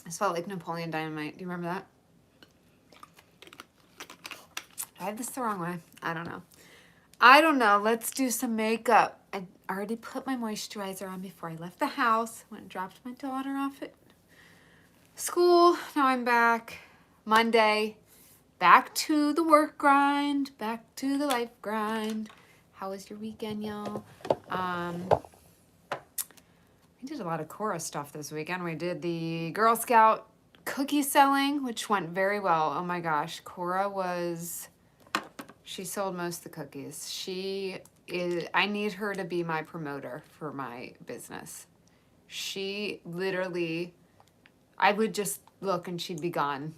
This felt like Napoleon Dynamite. Do you remember that? I had this the wrong way. I don't know. I don't know. Let's do some makeup. I already put my moisturizer on before I left the house. Went and dropped my daughter off at school. Now I'm back. Monday. Back to the work grind. Back to the life grind. How was your weekend, y'all? We did a lot of Cora stuff this weekend. We did the Girl Scout cookie selling, which went very well. Oh my gosh. Cora she sold most of the cookies. I need her to be my promoter for my business. She literally, I would just look and she'd be gone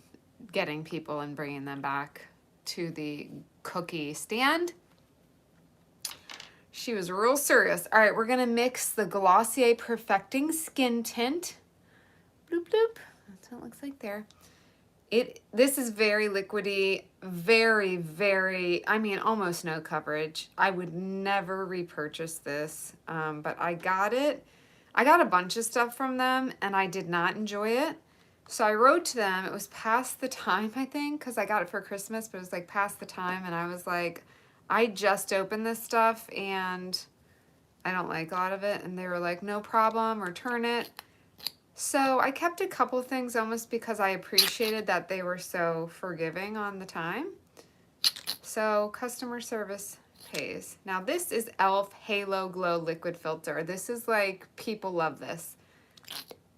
getting people and bringing them back to the cookie stand. She was real serious. All right, we're gonna mix the Glossier Perfecting Skin Tint. Bloop, bloop. That's what it looks like there. This is very liquidy, very, very, I mean, almost no coverage. I would never repurchase this, but I got it. I got a bunch of stuff from them, and I did not enjoy it. So I wrote to them. It was past the time, I think, because I got it for Christmas, but it was like past the time, and I was like, I just opened this stuff, and I don't like a lot of it. And they were like, no problem, return it. So I kept a couple of things almost because I appreciated that they were so forgiving on the time. So customer service pays. Now this is e.l.f. Halo Glow Liquid Filter. This is like, people love this.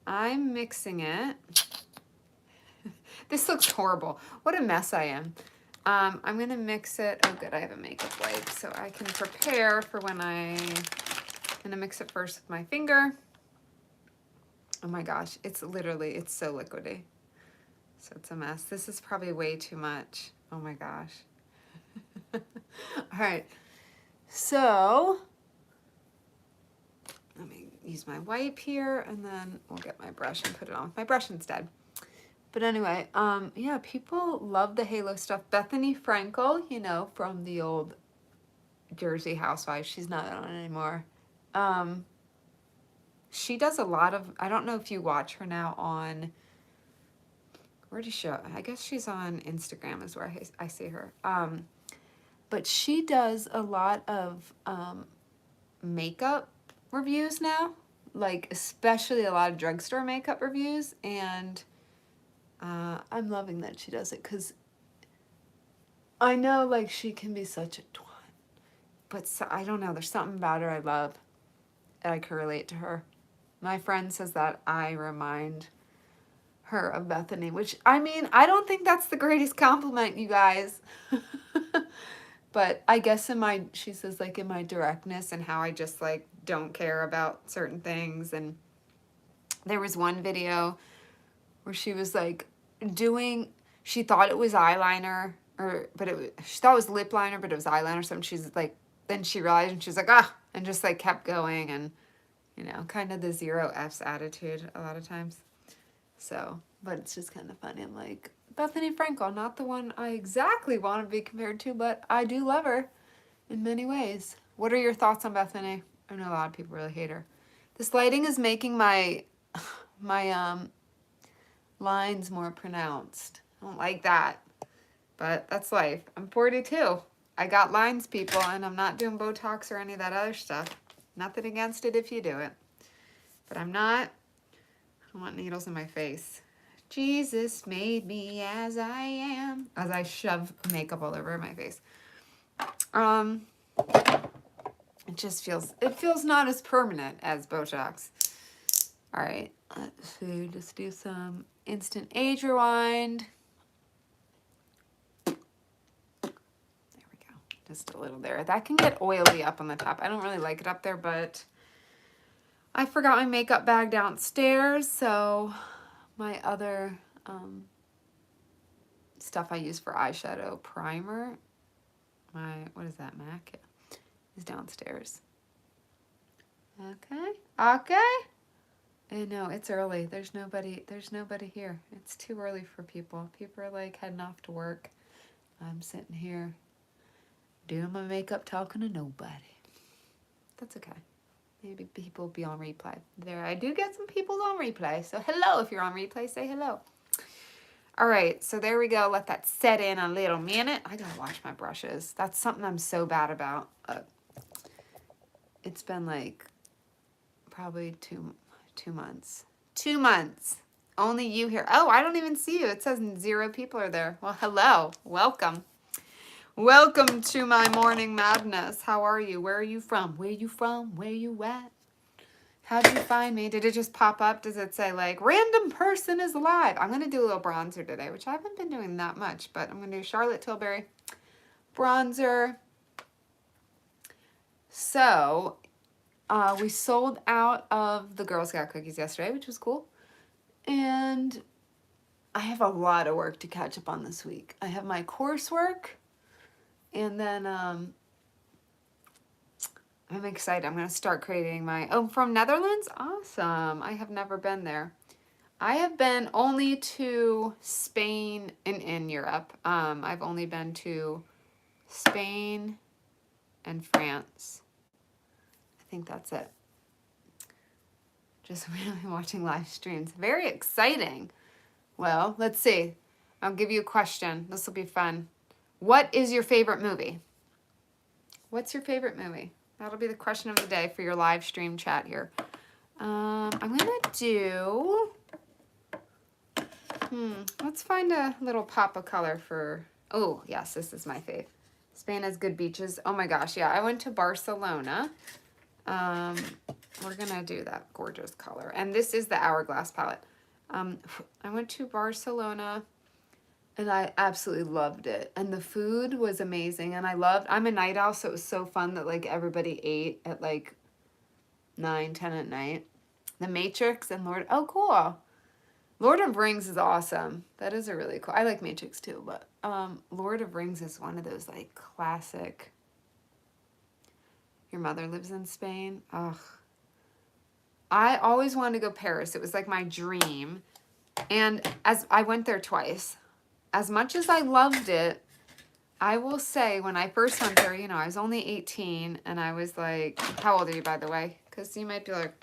I'm mixing it. This looks horrible. What a mess I am. I'm gonna mix it. Oh good, I have a makeup wipe so I can prepare for when I'm gonna mix it first with my finger. Oh my gosh, it's so liquidy. So it's a mess. This is probably way too much. Oh my gosh. All right, so let me use my wipe here and then we'll get my brush and put it on with my brush instead. But anyway, yeah, people love the Halo stuff. Bethany Frankel, you know, from the old Jersey Housewives, she's not on anymore. She does a lot of, I don't know if you watch her now on, where does she, I guess she's on Instagram is where I see her. But she does a lot of makeup reviews now, like especially a lot of drugstore makeup reviews. And I'm loving that she does it because I know like she can be such a twat. But so, I don't know, there's something about her I love and I can relate to her. My friend says that I remind her of Bethany, which, I mean, I don't think that's the greatest compliment, you guys. But I guess she says, like, in my directness and how I just, like, don't care about certain things. And there was one video where she was, like, she thought it was eyeliner, she thought it was lip liner, but it was eyeliner or something. She's, like, then she realized, and she's like, and just, like, kept going, and you know, kind of the 0 F's attitude a lot of times. So, but it's just kind of funny. I'm like, Bethany Frankel, not the one I exactly want to be compared to, but I do love her in many ways. What are your thoughts on Bethany? I know a lot of people really hate her. This lighting is making my lines more pronounced. I don't like that, but that's life. I'm 42. I got lines, people, and I'm not doing Botox or any of that other stuff. Nothing against it if you do it. But I don't want needles in my face. Jesus made me as I am. As I shove makeup all over my face. It feels not as permanent as Botox. All right, let's see, just do some instant age rewind. Just a little there. That can get oily up on the top. I don't really like it up there, but I forgot my makeup bag downstairs, so my other stuff I use for eyeshadow primer, what is that, MAC? Yeah, is downstairs. Okay. I know, it's early. There's nobody here. It's too early for people. People are like heading off to work. I'm sitting here doing my makeup, talking to nobody. That's okay. Maybe people will be on replay. There, I do get some people on replay. So hello, if you're on replay, say hello. All right, so there we go. Let that set in a little minute. I gotta wash my brushes. That's something I'm so bad about. It's been like probably two months. 2 months. Only you here. Oh, I don't even see you. It says 0 people are there. Well, hello. Welcome. Welcome to my morning madness. How are you? Where are you from? Where you from? Where you at? How'd you find me? Did it just pop up? Does it say like random person is live? I'm going to do a little bronzer today, which I haven't been doing that much, but I'm going to do Charlotte Tilbury bronzer. So we sold out of the Girl Scout cookies yesterday, which was cool. And I have a lot of work to catch up on this week. I have my coursework, and then I'm excited. I'm going to start creating my, oh, from Netherlands? Awesome. I have never been there. I have been only to Spain and in Europe. I've only been to Spain and France. I think that's it. Just really watching live streams. Very exciting. Well, let's see. I'll give you a question. This will be fun. What is your favorite movie? What's your favorite movie? That'll be the question of the day for your live stream chat here. I'm going to do... let's find a little pop of color for... Oh, yes, this is my fave. Spain has good beaches. Oh my gosh, yeah. I went to Barcelona. We're going to do that gorgeous color. And this is the Hourglass palette. I went to Barcelona and I absolutely loved it. And the food was amazing. And I'm a night owl, so it was so fun that like everybody ate at like 9, 10 at night. The Matrix and oh, cool. Lord of Rings is awesome. That is a really cool, I like Matrix too, but Lord of Rings is one of those like classic. Your mother lives in Spain. Ugh. I always wanted to go Paris. It was like my dream. And as I went there twice, as much as I loved it, I will say when I first went there, you know, I was only 18 and I was like, how old are you, by the way? Because you might be like,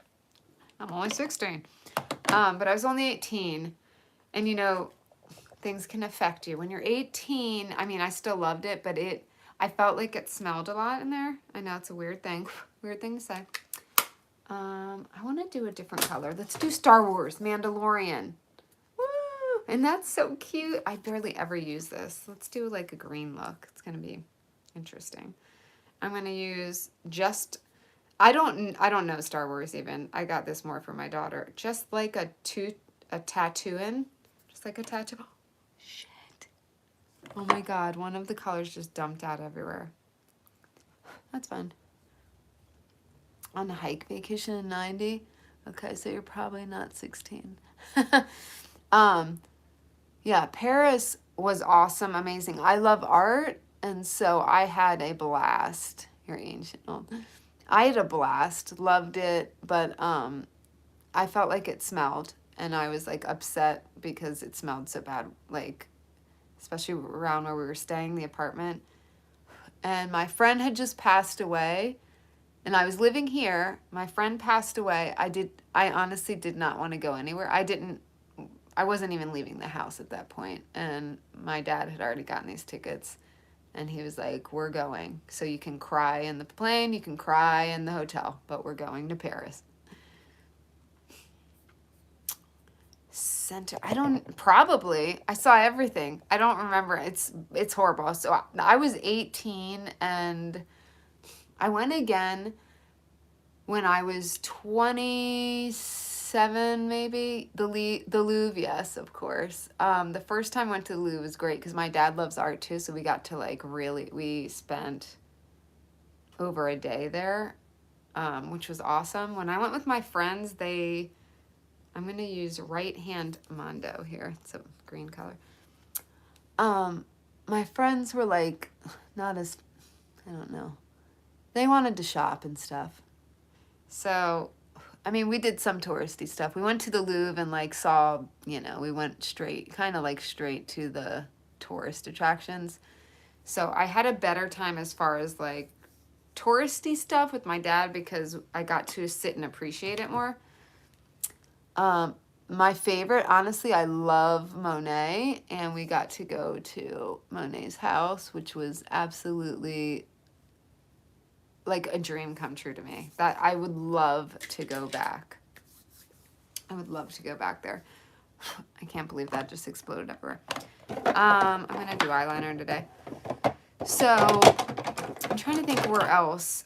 I'm only 16. But I was only 18 and you know, things can affect you. When you're 18, I mean, I still loved it, but I felt like it smelled a lot in there. I know it's a weird thing to say. I want to do a different color. Let's do Star Wars, Mandalorian. Woo! And that's so cute. I barely ever use this. Let's do like a green look. It's going to be interesting. I'm going to use just, I don't know Star Wars even. I got this more for my daughter. Just like a tattoo. Just like a tattoo. Oh, shit. Oh my God. One of the colors just dumped out everywhere. That's fun. On a hike vacation in 90. Okay, so you're probably not 16. Yeah, Paris was awesome, amazing. I love art, and so I had a blast. You're ancient. I had a blast, loved it, but I felt like it smelled, and I was like upset because it smelled so bad, like especially around where we were staying, the apartment. And my friend had just passed away. And I was living here. My friend passed away. I honestly did not want to go anywhere. I wasn't even leaving the house at that point. And my dad had already gotten these tickets. And he was like, we're going. So you can cry in the plane, you can cry in the hotel, but we're going to Paris. Center. I saw everything. I don't remember. It's horrible. So I was 18 and I went again when I was 27, maybe. The Louvre, yes, of course. The first time I went to the Louvre was great because my dad loves art too, so we got to like we spent over a day there, which was awesome. When I went with my friends, I'm going to use Right Hand Mondo here. It's a green color. My friends were like, not as, I don't know. They wanted to shop and stuff. So, I mean, we did some touristy stuff. We went to the Louvre and like saw, you know, we went straight to the tourist attractions. So I had a better time as far as like touristy stuff with my dad because I got to sit and appreciate it more. My favorite, honestly, I love Monet, and we got to go to Monet's house, which was absolutely like a dream come true to me. That I would love to go back. I would love to go back there. I can't believe that just exploded everywhere. I'm gonna do eyeliner today. So I'm trying to think where else.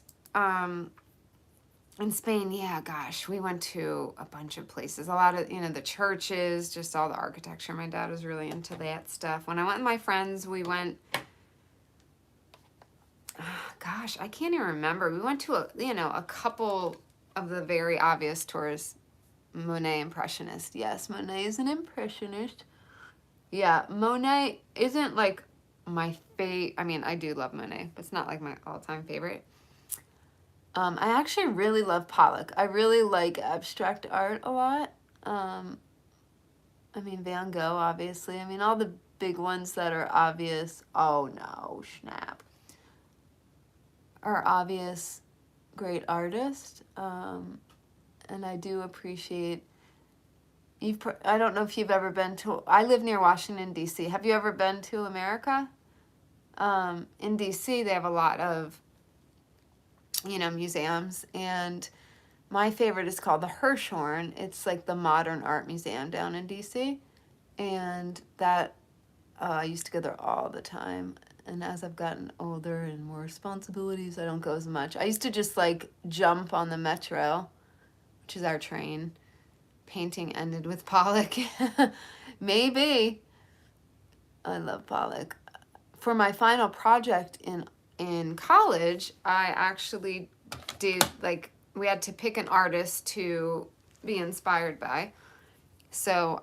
In Spain, yeah, gosh, we went to a bunch of places. A lot of, the churches, just all the architecture. My dad was really into that stuff. When I went with my friends, we went, gosh, I can't even remember. We went to a couple of the very obvious tours. Monet Impressionist. Yes, Monet is an impressionist. Yeah, Monet isn't like my favorite. I mean, I do love Monet, but it's not like my all-time favorite. I actually really love Pollock. I really like abstract art a lot. I mean, Van Gogh, obviously. I mean, all the big ones that are obvious. Oh, no, snap. Are obvious great artists. And I do appreciate... I don't know if you've ever been to... I live near Washington, D.C. Have you ever been to America? In D.C., they have a lot of museums, and my favorite is called the Hirshhorn. It's like the modern art museum down in DC, and that I used to go there all the time. And as I've gotten older and more responsibilities, I don't go as much. I used to just like jump on the Metro, which is our train. Painting ended with Pollock. Maybe. I love Pollock. For my final project in college, I actually did, like, we had to pick an artist to be inspired by. So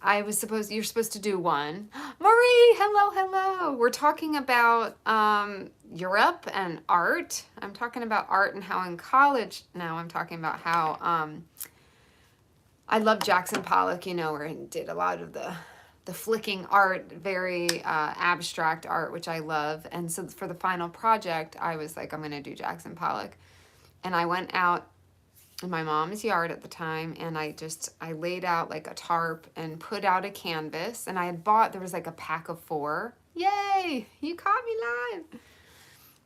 you're supposed to do one. Marie, hello. We're talking about Europe and art. I'm talking about art and how in college now I'm talking about how I love Jackson Pollock, where he did a lot of the flicking art, very abstract art, which I love. And so for the final project, I was like, I'm going to do Jackson Pollock. And I went out in my mom's yard at the time, and I laid out like a tarp and put out a canvas. And I had there was like a pack of 4. Yay! You caught me live!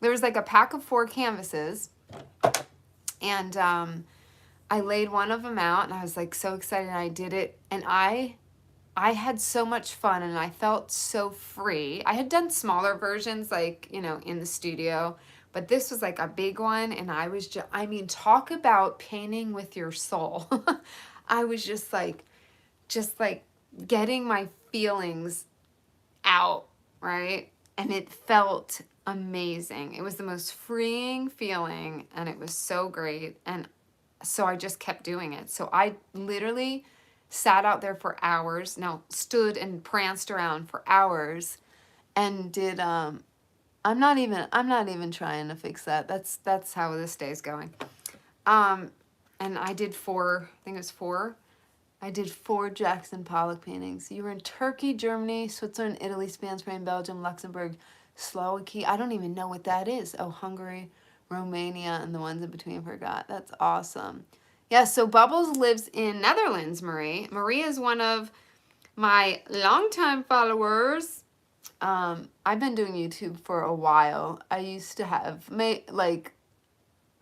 There was like a pack of 4 canvases. And I laid one of them out, and I was like so excited, and I did it. And I had so much fun, and I felt so free. I had done smaller versions, like, in the studio, but this was like a big one, and I was talk about painting with your soul. I was just like getting my feelings out, right? And it felt amazing. It was the most freeing feeling, and it was so great. And so I just kept doing it. So I literally sat out there for hours, stood and pranced around for hours, and did I'm not even trying to fix that. That's how this day's going. And I did 4, I think it was 4. I did 4 Jackson Pollock paintings. You were in Turkey, Germany, Switzerland, Italy, Spain, Belgium, Luxembourg, Slovakia. I don't even know what that is. Oh, Hungary, Romania, and the ones in between I forgot. That's awesome. Yeah, so Bubbles lives in Netherlands, Marie. Marie is one of my longtime followers. I've been doing YouTube for a while. I used to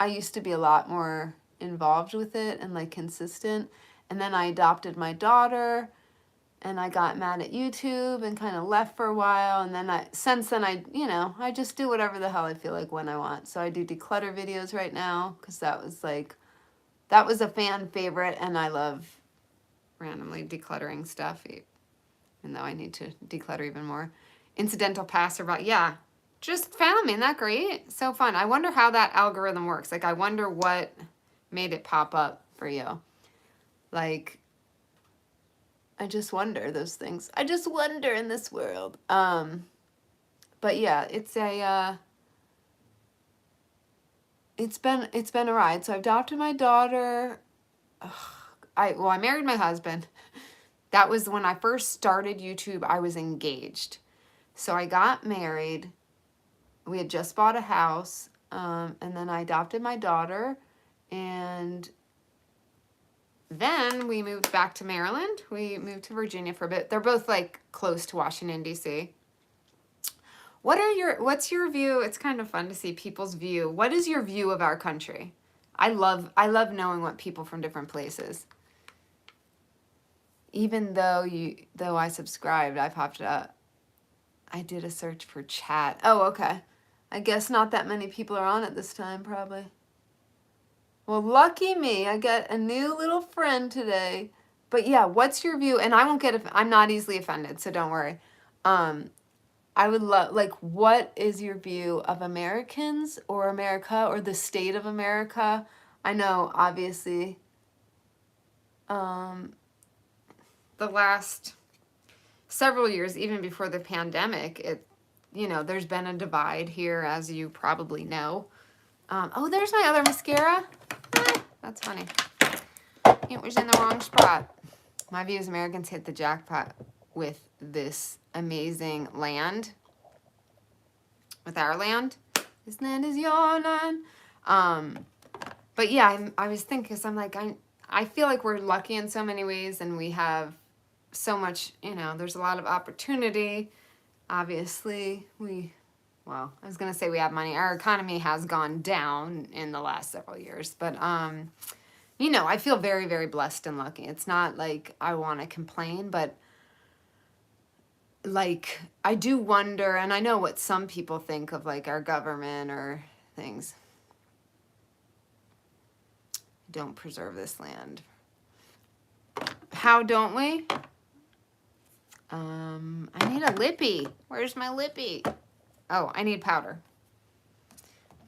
I used to be a lot more involved with it and like consistent. And then I adopted my daughter, and I got mad at YouTube and kind of left for a while. And then since then I just do whatever the hell I feel like when I want. So I do declutter videos right now because that was a fan favorite, and I love randomly decluttering stuff, even though I need to declutter even more. Incidental passerby, yeah, just found me. Isn't that great? So fun. I wonder how that algorithm works. Like, I wonder what made it pop up for you. Like, I just wonder those things. I just wonder in this world. But yeah, it's been a ride. So I adopted my daughter. I married my husband. That was when I first started YouTube. I was engaged. So I got married we had just bought a house, and then I adopted my daughter, and then we moved back to Maryland. We moved to Virginia for a bit. They're both like close to Washington, D.C. What's your view? It's kind of fun to see people's view. What is your view of our country? I love knowing what people from different places. Even though I subscribed, I popped up. I did a search for chat. Oh, okay. I guess not that many people are on it this time, probably. Well, lucky me. I got a new little friend today. But yeah, what's your view? And I won't get, I'm not easily offended, so don't worry. I would love, like, what is your view of Americans or America or the state of America? I know, obviously, the last several years, even before the pandemic, there's been a divide here, as you probably know. Oh, there's my other mascara. That's funny. It was in the wrong spot. My view is Americans hit the jackpot with this amazing land. With our land. This land is your land. But yeah, I was thinking, because I'm like, I feel like we're lucky in so many ways, and we have so much, there's a lot of opportunity. Obviously, I was going to say we have money. Our economy has gone down in the last several years, but, I feel very, very blessed and lucky. It's not like I want to complain, but like, I do wonder, and I know what some people think of like our government or things. Don't preserve this land. How don't we? I need a lippy. Where's my lippy? Oh, I need powder.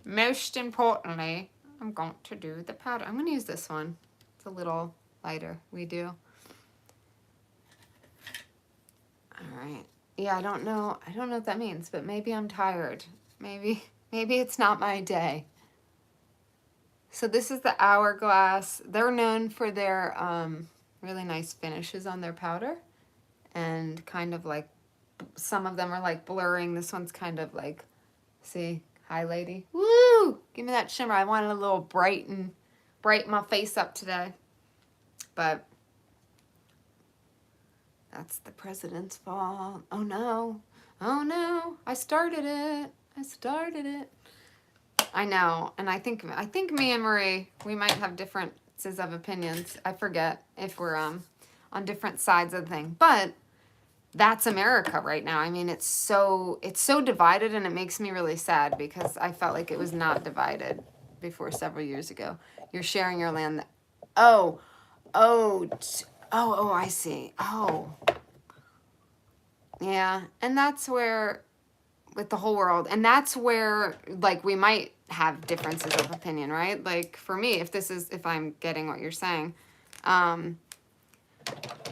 Most importantly, I'm going to do the powder. I'm going to use this one. It's a little lighter. We do. All right. Yeah, I don't know what that means, but maybe I'm tired. Maybe it's not my day. So this is the Hourglass. They're known for their really nice finishes on their powder. And kind of like, some of them are like blurring. This one's kind of like, see, highlighty. Woo! Give me that shimmer. I wanted a little brighten my face up today. But that's the president's fault. Oh no. Oh no. I started it. I know. And I think me and Marie, we might have differences of opinions. I forget if we're on different sides of the thing. But that's America right now. I mean, it's so divided, and it makes me really sad, because I felt like it was not divided before several years ago. You're sharing your land. Oh, I see. Oh. Yeah, and that's where, with the whole world, and that's where, like, we might have differences of opinion, right? Like, for me, if I'm getting what you're saying,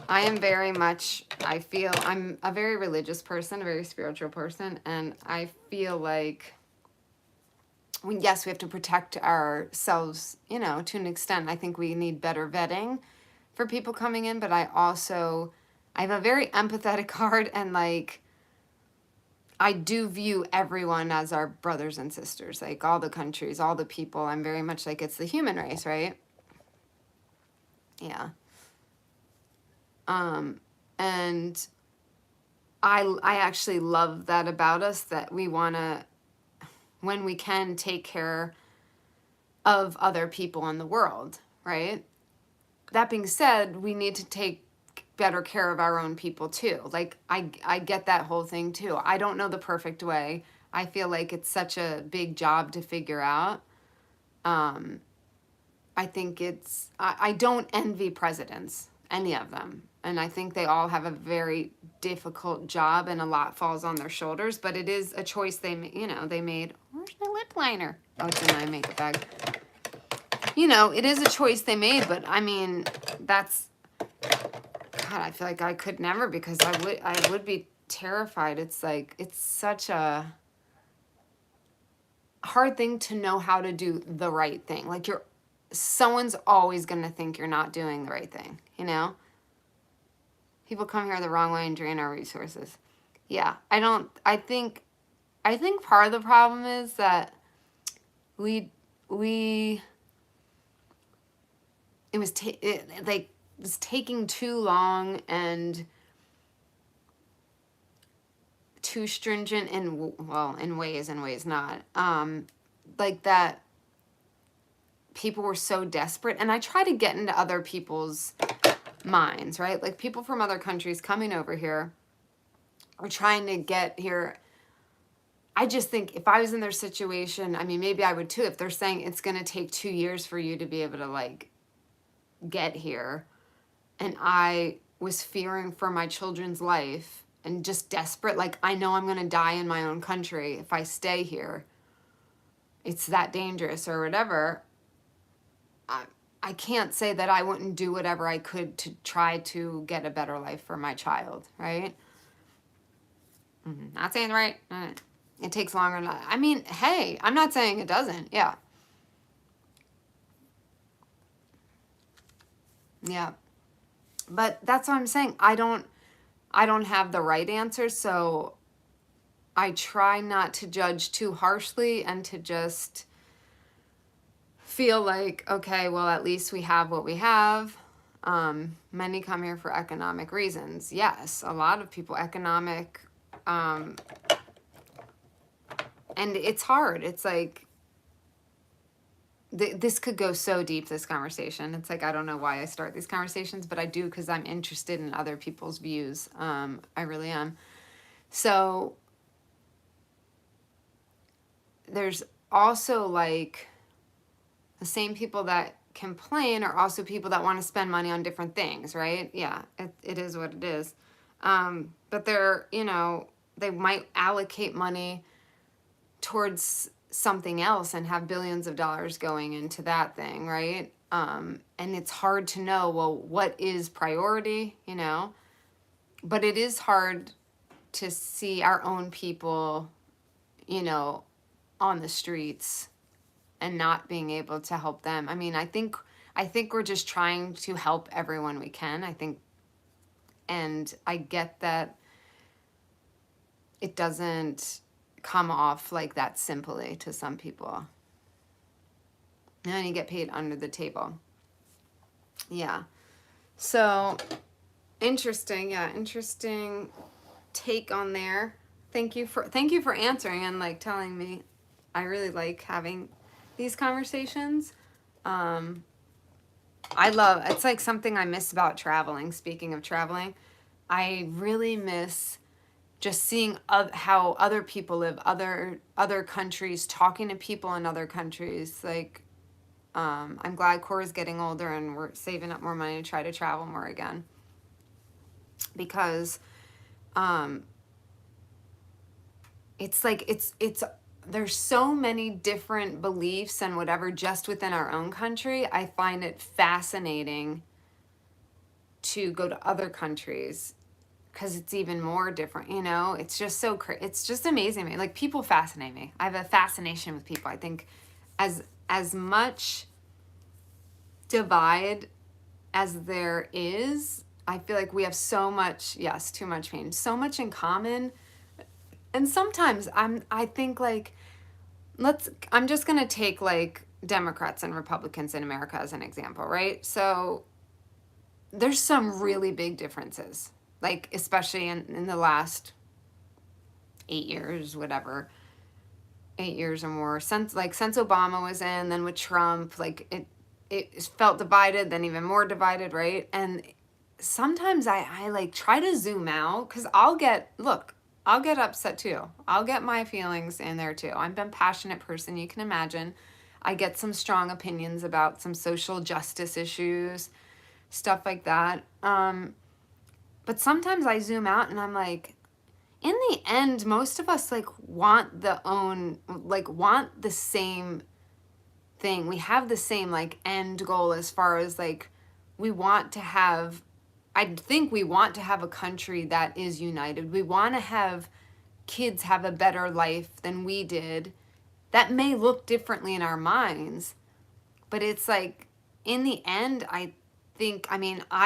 I am very much, I'm a very religious person, a very spiritual person, and I feel like, yes, we have to protect ourselves, to an extent. I think we need better vetting for people coming in, but I have a very empathetic heart, and like, I do view everyone as our brothers and sisters, like all the countries, all the people. I'm very much like, it's the human race, right? Yeah. And I actually love that about us, that we want to, when we can, take care of other people in the world, right? That being said, we need to take better care of our own people too. Like, I get that whole thing too. I don't know the perfect way. I feel like it's such a big job to figure out. I think I don't envy presidents, any of them. And I think they all have a very difficult job, and a lot falls on their shoulders, but it is a choice they made. Where's my lip liner? Oh, it's in my makeup bag. It is a choice they made, but I mean, God, I feel like I could never, because I would be terrified. It's like, it's such a hard thing to know how to do the right thing. Like, someone's always going to think you're not doing the right thing, People come here the wrong way and drain our resources. Yeah, I think I think part of the problem is that we it was like it was taking too long and too stringent in, well, in ways and ways not. Like that people were so desperate, and I try to get into other people's minds, right? Like people from other countries coming over here or trying to get here. I just think if I was in their situation, I mean, maybe I would too. If they're saying it's going to take 2 years for you to be able to like get here, and I was fearing for my children's life and just desperate, like I know I'm going to die in my own country if I stay here. It's that dangerous or whatever. I can't say that I wouldn't do whatever I could to try to get a better life for my child, right? Not saying right. It takes longer. I mean, hey, I'm not saying it doesn't. Yeah. Yeah. But that's what I'm saying. I don't have the right answer, so I try not to judge too harshly and to just feel like, okay, well, at least we have what we have. Many come here for economic reasons. Yes, a lot of people, economic, and it's hard. It's like, this could go so deep, this conversation. It's like, I don't know why I start these conversations, but I do because I'm interested in other people's views. I really am. So there's also like the same people that complain are also people that want to spend money on different things, right? Yeah, it is what it is. But they're, you know, they might allocate money towards something else and have billions of dollars going into that thing, right? And it's hard to know, well, what is priority, you know? But it is hard to see our own people, you know, on the streets and not being able to help them. I mean, I think we're just trying to help everyone we can, I think. And I get that it doesn't come off like that simply to some people. And you get paid under the table. Yeah. So interesting. Yeah, interesting take on there. Thank you for answering and like telling me. I really like having these conversations. I love, it's like something I miss about traveling. Speaking of traveling, I really miss just seeing how other people live, other countries, talking to people in other countries. Like, I'm glad Cora's getting older and we're saving up more money to try to travel more again. Because it's like, there's so many different beliefs and whatever just within our own country. I find it fascinating to go to other countries because it's even more different, you know? It's just so it's just amazing to me. Like, people fascinate me. I have a fascination with people. I think as much divide as there is, I feel like we have so much, yes, too much pain, so much in common. And sometimes I think like, I'm just going to take like Democrats and Republicans in America as an example, right? So there's some really big differences, like especially in the last 8 years, whatever, 8 years or more, since Obama was in, then with Trump, like it felt divided, then even more divided, right? And sometimes I like try to zoom out because I'll get upset too. I'll get my feelings in there too. I'm a passionate person, you can imagine. I get some strong opinions about some social justice issues, stuff like that. But sometimes I zoom out and I'm like, in the end, most of us like want the same thing. We have the same like end goal as far as like I think we want to have a country that is united. We want to have kids have a better life than we did. That may look differently in our minds, but it's like, in the end, I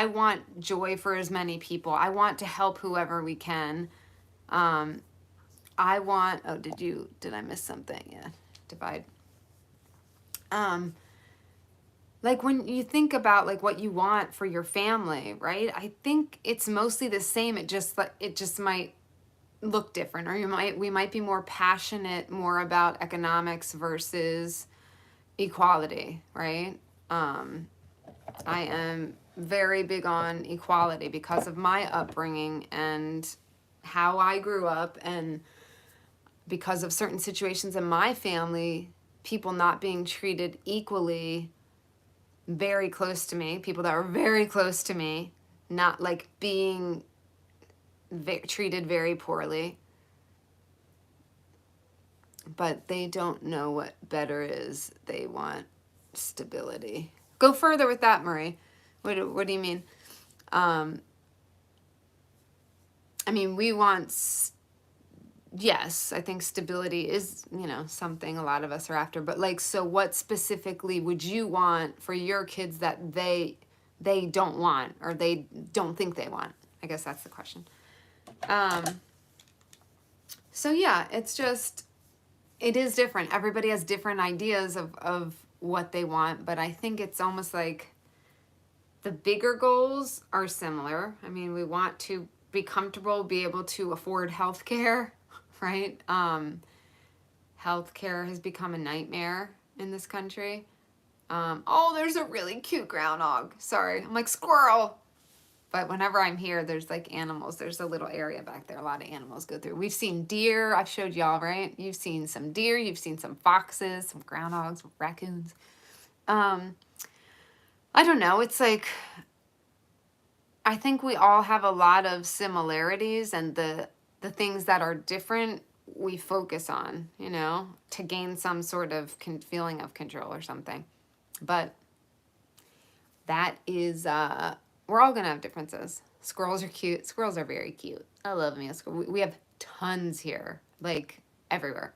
want joy for as many people. I want to help whoever we can. I want, oh, did I miss something? Yeah, divide. Like when you think about like what you want for your family, right? I think it's mostly the same. It just might look different, or we might be more passionate more about economics versus equality, right? I am very big on equality because of my upbringing and how I grew up, and because of certain situations in my family, people not being treated equally, very close to me, people that were very close to me, not like being treated very poorly, but they don't know what better is. They want stability. Go further with that, Marie. What do you mean? I mean, we want, yes, I think stability is, something a lot of us are after. But like, so what specifically would you want for your kids that they don't want, or they don't think they want? I guess that's the question. So yeah, it is different. Everybody has different ideas of what they want, but I think it's almost like the bigger goals are similar. I mean, we want to be comfortable, be able to afford healthcare, right? Healthcare has become a nightmare in this country. Oh, there's a really cute groundhog. Sorry, I'm like, squirrel. But whenever I'm here, there's like animals. There's a little area back there. A lot of animals go through. We've seen deer. I've showed y'all, right? You've seen some deer. You've seen some foxes, some groundhogs, raccoons. I don't know. It's like, I think we all have a lot of similarities, and the things that are different, we focus on, to gain some sort of feeling of control or something. But that is, we're all going to have differences. Squirrels are cute. Squirrels are very cute. I love me a squirrel. We have tons here, like everywhere.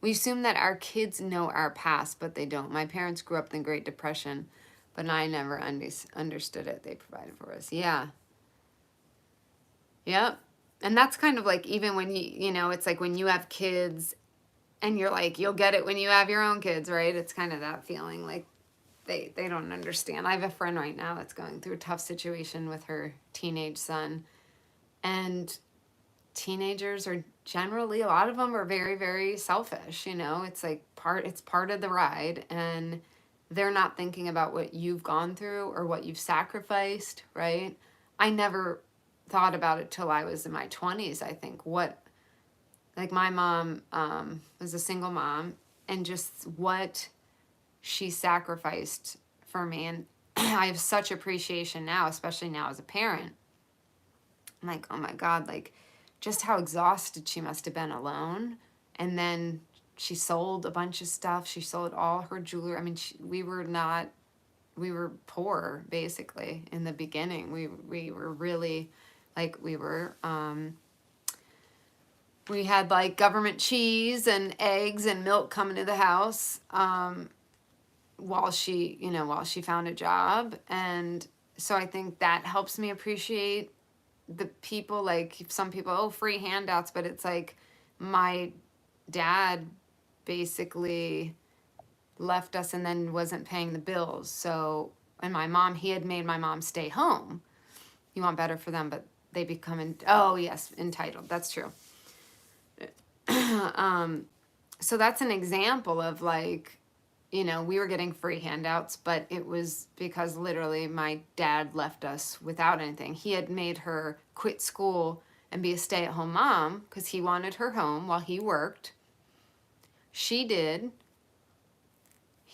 We assume that our kids know our past, but they don't. My parents grew up in the Great Depression, but I never understood it. They provided for us. Yeah. Yep. And that's kind of like, even when it's like when you have kids and you're like, you'll get it when you have your own kids, right? It's kind of that feeling like they don't understand. I have a friend right now that's going through a tough situation with her teenage son. And teenagers are generally, a lot of them are very, very selfish, It's like it's part of the ride, and they're not thinking about what you've gone through or what you've sacrificed, right? I never thought about it till I was in my 20s, I think. Like my mom was a single mom, and just what she sacrificed for me. And I have such appreciation now, especially now as a parent. I'm like, oh my God, like just how exhausted she must have been alone. And then she sold a bunch of stuff. She sold all her jewelry. I mean, we were poor basically in the beginning. We were really like, we had like government cheese and eggs and milk coming to the house, while she found a job. And so I think that helps me appreciate the people. Like some people, oh, free handouts, but it's like my dad basically left us and then wasn't paying the bills. So, and my mom, he had made my mom stay home. You want better for them, but they become, oh yes, entitled. That's true. So that's an example of like, we were getting free handouts, but it was because literally my dad left us without anything. He had made her quit school and be a stay-at-home mom because he wanted her home while he worked. She did.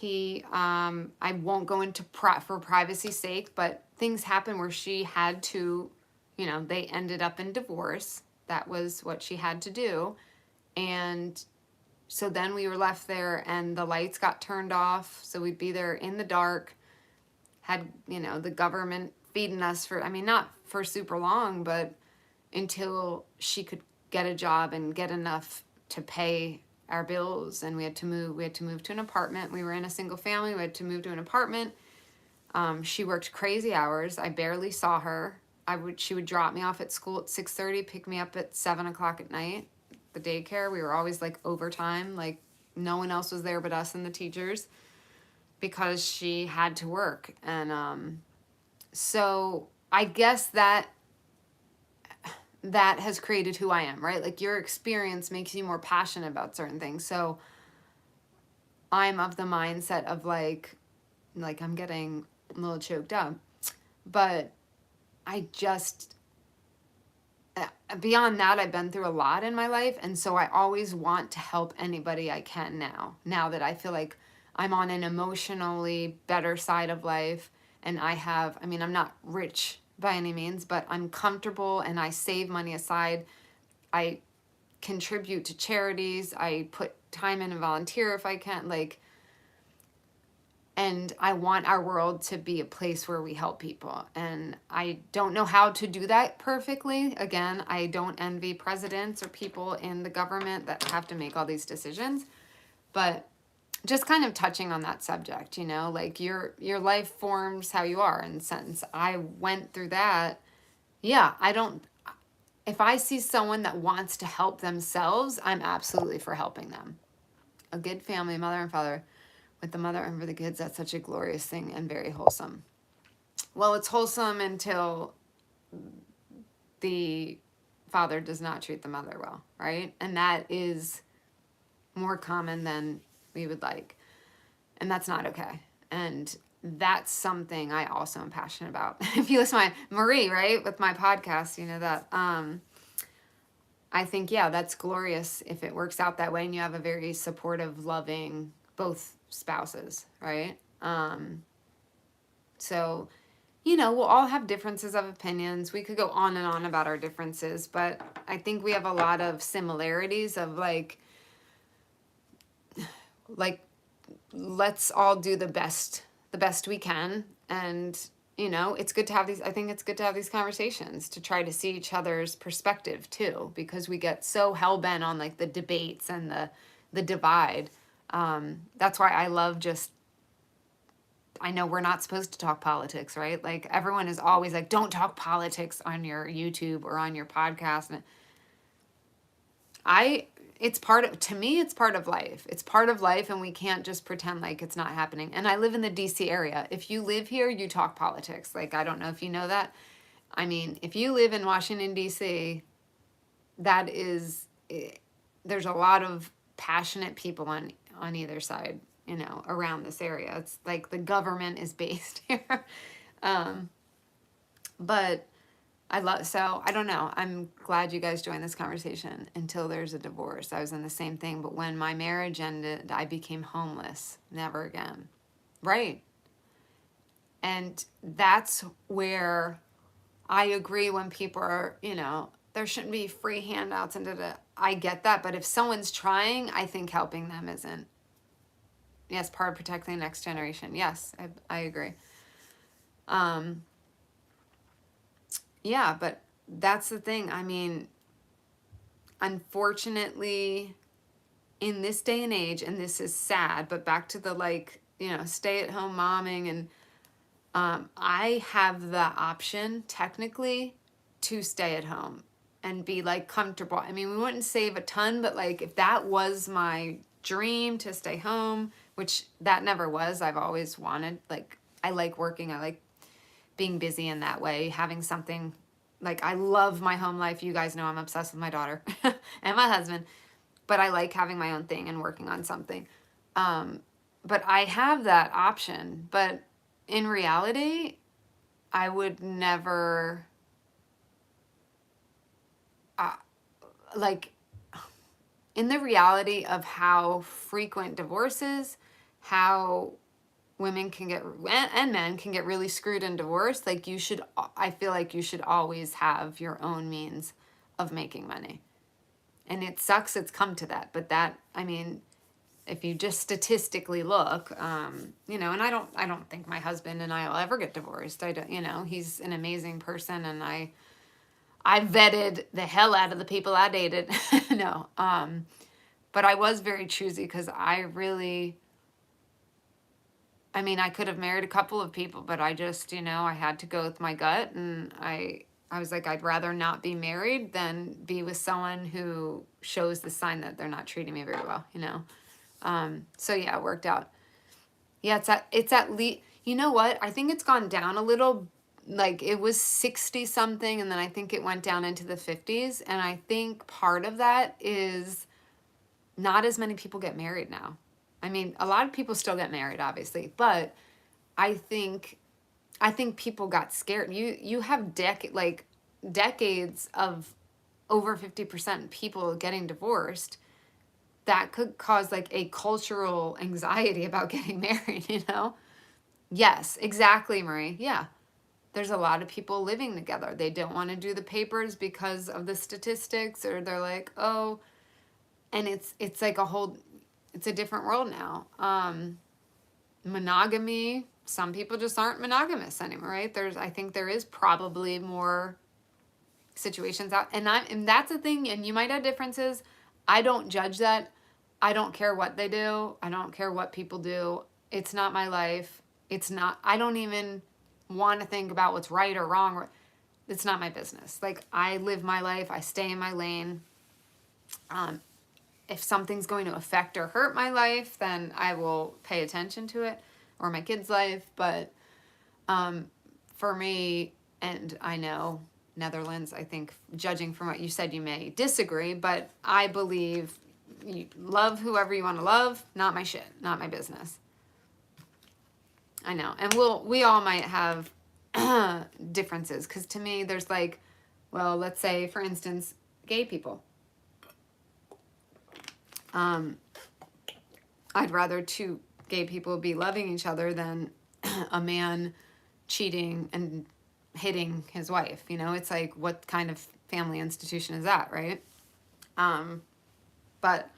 I won't go into for privacy's sake, but things happened where she had to, they ended up in divorce. That was what she had to do. And so then we were left there and the lights got turned off. So we'd be there in the dark, had, the government feeding us for, not for super long, but until she could get a job and get enough to pay our bills. And we had to move to an apartment. We were in a single family. We had to move to an apartment. She worked crazy hours. I barely saw her. She would drop me off at school at 6:30, pick me up at 7 o'clock at night. the daycare. We were always like overtime, like no one else was there but us and the teachers because she had to work. And so I guess that has created who I am, right? Like your experience makes you more passionate about certain things. So I'm of the mindset of like I'm getting a little choked up, but I just, beyond that, I've been through a lot in my life. And so I always want to help anybody I can now that I feel like I'm on an emotionally better side of life. And I'm not rich by any means, but I'm comfortable and I save money aside. I contribute to charities. I put time in and volunteer if I can, and I want our world to be a place where we help people. And I don't know how to do that perfectly. Again, I don't envy presidents or people in the government that have to make all these decisions. But just kind of touching on that subject, like your life forms how you are. And since I went through that, yeah, if I see someone that wants to help themselves, I'm absolutely for helping them. A good family, mother and father, with the mother over the kids, that's such a glorious thing and very wholesome. Well, it's wholesome until the father does not treat the mother well, right? And that is more common than we would like. And that's not okay. And that's something I also am passionate about. If you listen to my Marie, right, with my podcast, you know that. I think, yeah, that's glorious if it works out that way and you have a very supportive, loving, both spouses, right? So, we'll all have differences of opinions. We could go on and on about our differences, but I think we have a lot of similarities of like let's all do the best we can. And it's good to have I think it's good to have these conversations to try to see each other's perspective too, because we get so hell-bent on like the debates and the divide. That's why I love I know we're not supposed to talk politics, right? Like everyone is always like, don't talk politics on your YouTube or on your podcast. And to me, it's part of life. It's part of life, and we can't just pretend like it's not happening. And I live in the DC area. If you live here, you talk politics. Like, I don't know if you know that. I mean, if you live in Washington, DC, there's a lot of passionate people on either side, around this area. It's like the government is based here. But so I don't know. I'm glad you guys joined this conversation until there's a divorce. I was in the same thing, but when my marriage ended, I became homeless. Never again. Right. And that's where I agree when people are, there shouldn't be free handouts and I get that. But if someone's trying, I think helping them isn't. Yes, part of protecting the next generation. Yes, I agree. Yeah, but that's the thing. I mean, unfortunately, in this day and age, and this is sad, but back to the stay-at-home momming, and I have the option technically to stay at home and be comfortable. I mean, we wouldn't save a ton, but if that was my dream to stay home, which that never was, I've always wanted, I like working, I like being busy in that way, having something, I love my home life. You guys know I'm obsessed with my daughter and my husband, but I like having my own thing and working on something. But I have that option, but in reality, I would never, in the reality of how frequent divorce is, how women can get, and men can get really screwed in divorce, I feel like you should always have your own means of making money. And it sucks it's come to that, but if you just statistically look, and I don't think my husband and I will ever get divorced. I don't, he's an amazing person, and I vetted the hell out of the people I dated. No, but I was very choosy because I could have married a couple of people, but I just, I had to go with my gut, and I was like, I'd rather not be married than be with someone who shows the sign that they're not treating me very well, you know? So yeah, it worked out. Yeah, it's at least, you know what? I think it's gone down a little. Like it was 60 something and then I think it went down into the 50s. And I think part of that is not as many people get married now. I mean, a lot of people still get married, obviously, but I think people got scared. You have decades of over 50% people getting divorced. That could cause like a cultural anxiety about getting married, you know? Yes, exactly, Marie. Yeah. There's a lot of people living together. They don't want to do the papers because of the statistics, or they're like, oh, and it's like it's a different world now. Monogamy, some people just aren't monogamous anymore, right? I think there is probably more situations out, and that's the thing, and you might have differences. I don't judge that. I don't care what they do. I don't care what people do. It's not my life. I don't even want to think about what's right or wrong. It's not my business. Like, I live my life. I stay in my lane. If something's going to affect or hurt my life, then I will pay attention to it, or my kid's life. But for me, and I know Netherlands, I think, judging from what you said, you may disagree, but I believe you love whoever you want to love. Not my shit. Not my business. I know. And we all might have differences, because to me, there's like, well, let's say, for instance, gay people. I'd rather two gay people be loving each other than a man cheating and hitting his wife. You know, it's like, what kind of family institution is that, right? But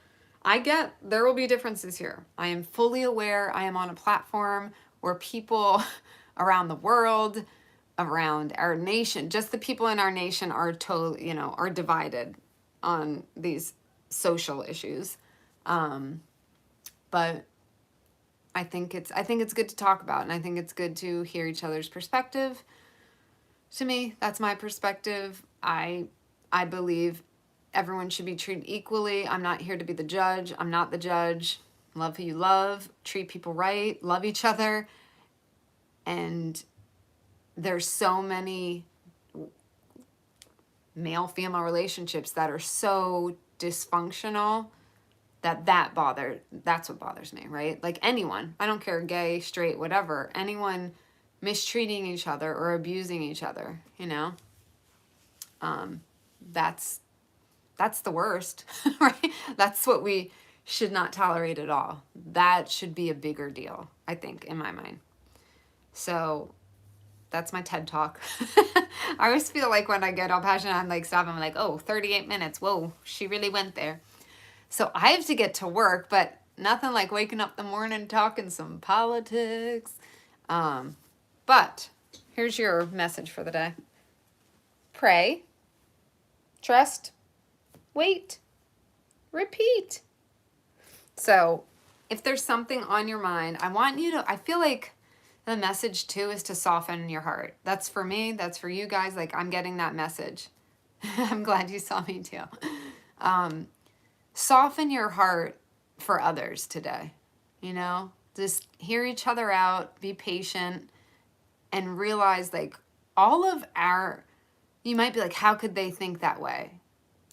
I get there will be differences here. I am fully aware. I am on a platform where people around the world, around our nation, just the people in our nation are totally, are divided on these social issues. But I think it's good to talk about, and I think it's good to hear each other's perspective. To me, that's my perspective. I believe everyone should be treated equally. I'm not here to be the judge. I'm not the judge. Love who you love. Treat people right. Love each other. And there's so many male-female relationships that are so dysfunctional that's what bothers me, right? Like anyone, I don't care, gay, straight, whatever, anyone mistreating each other or abusing each other, that's the worst, right? That's what we should not tolerate at all. That should be a bigger deal, I think, in my mind. So that's my TED Talk. I always feel like when I get all passionate, I'm like, stop, I'm like, oh, 38 minutes. Whoa, she really went there. So I have to get to work, but nothing like waking up in the morning talking some politics. But here's your message for the day. Pray, trust, wait, repeat. So if there's something on your mind, I feel like the message too is to soften your heart. That's for me. That's for you guys. Like, I'm getting that message. I'm glad you saw me too. Soften your heart for others today. Just hear each other out, be patient, and realize like you might be like, how could they think that way?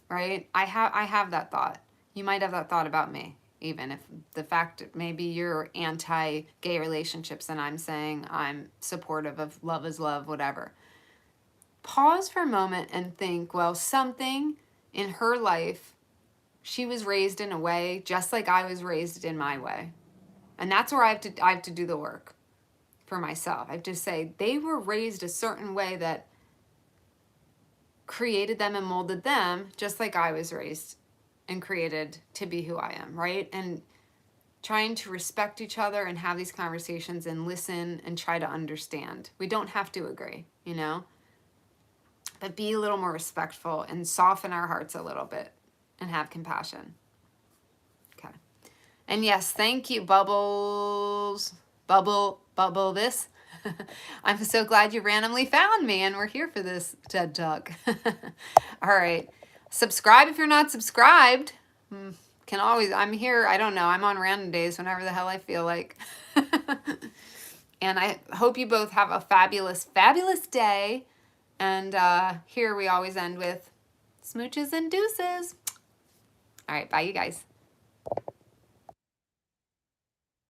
Right? I have that thought. You might have that thought about me, even if the fact maybe you're anti-gay relationships and I'm saying I'm supportive of love is love, whatever. Pause for a moment and think, well, something in her life, she was raised in a way just like I was raised in my way. And that's where I have to do the work for myself. I have to say they were raised a certain way that created them and molded them just like I was raised and created to be who I am, right? And trying to respect each other and have these conversations and listen and try to understand. We don't have to agree, but be a little more respectful and soften our hearts a little bit and have compassion. Okay. And yes, thank you, Bubbles. Bubble this. I'm so glad you randomly found me and we're here for this TED Talk. All right. Subscribe if you're not subscribed. Can always, I'm here, I don't know, I'm on random days whenever the hell I feel like. And I hope you both have a fabulous, fabulous day. And here we always end with smooches and deuces. All right, bye you guys.